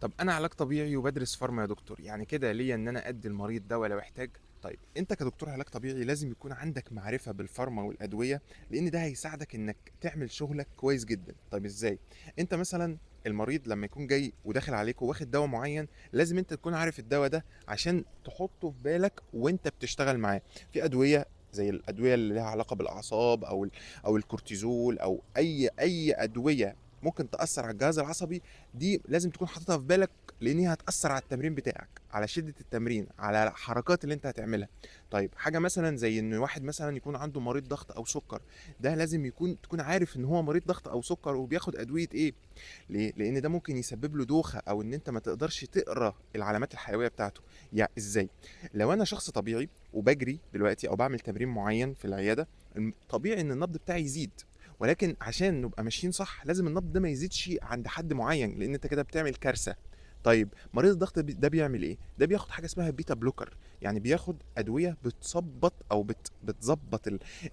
طب انا علاج طبيعي وبدرس فارما يا دكتور، يعني كده ليا ان انا ادي المريض دواء لو احتاج؟ طيب انت كدكتور علاج طبيعي لازم يكون عندك معرفة بالفارما والادوية، لان ده هيساعدك انك تعمل شغلك كويس جدا. طيب ازاي؟ انت مثلا المريض لما يكون جاي وداخل عليك وواخد دواء معين، لازم انت تكون عارف الدواء ده عشان تحطه في بالك وانت بتشتغل معاه. في ادوية زي الادويه اللي لها علاقه بالاعصاب او الكورتيزول او اي ادويه ممكن تاثر على الجهاز العصبي، دي لازم تكون حاططها في بالك، لان هي هتاثر على التمرين بتاعك، على شده التمرين، على الحركات اللي انت هتعملها. طيب حاجه مثلا زي ان واحد مثلا يكون عنده مريض ضغط او سكر، ده لازم تكون عارف ان هو مريض ضغط او سكر وبياخد ادويه ايه. ليه؟ لان ده ممكن يسبب له دوخه، او ان انت ما تقدرش تقرا العلامات الحيويه بتاعته. يعني ازاي؟ لو انا شخص طبيعي وبجري دلوقتي او بعمل تمرين معين في العياده، طبيعي ان النبض بتاعي يزيد، ولكن عشان نبقى ماشيين صح لازم النبض ده ما يزيدش عند حد معين، لان انت كده بتعمل كارثه. طيب مريض الضغط ده بيعمل ايه؟ ده بياخد حاجه اسمها بيتا بلوكر، يعني بياخد ادويه بتظبط او بتظبط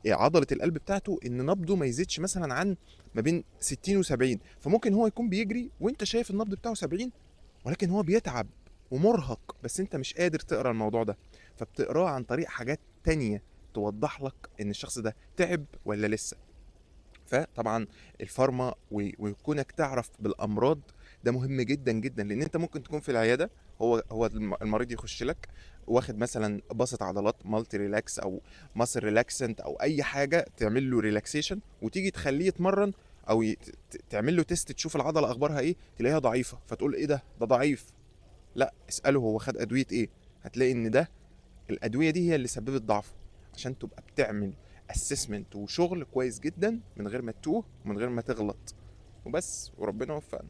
عضله القلب بتاعته، ان نبضه ما يزيدش مثلا عن ما بين 60 و70. فممكن هو يكون بيجري وانت شايف النبض بتاعه 70، ولكن هو بيتعب ومرهق، بس انت مش قادر تقرا الموضوع ده، فبتقراه عن طريق حاجات تانية توضح لك ان الشخص ده تعب ولا لسه. فطبعا الفارما وكونك تعرف بالامراض ده مهم جدا جدا، لان انت ممكن تكون في العياده، هو المريض يخش لك واخد مثلا بسط عضلات مالتي ريلاكس او ماسل ريلاكسنت او اي حاجه تعمل له ريلاكسيشن، وتيجي تخليه يتمرن او تعمل له تيست تشوف العضله اخبارها ايه، تلاقيها ضعيفه، فتقول ايه ده ضعيف. لا، اساله هو خد ادويه ايه، هتلاقي ان ده الادويه دي هي اللي سببت ضعفه، عشان تبقى بتعمل اسسمنت وشغل كويس جدا من غير ما تتوه ومن غير ما تغلط. وبس، وربنا يوفقنا.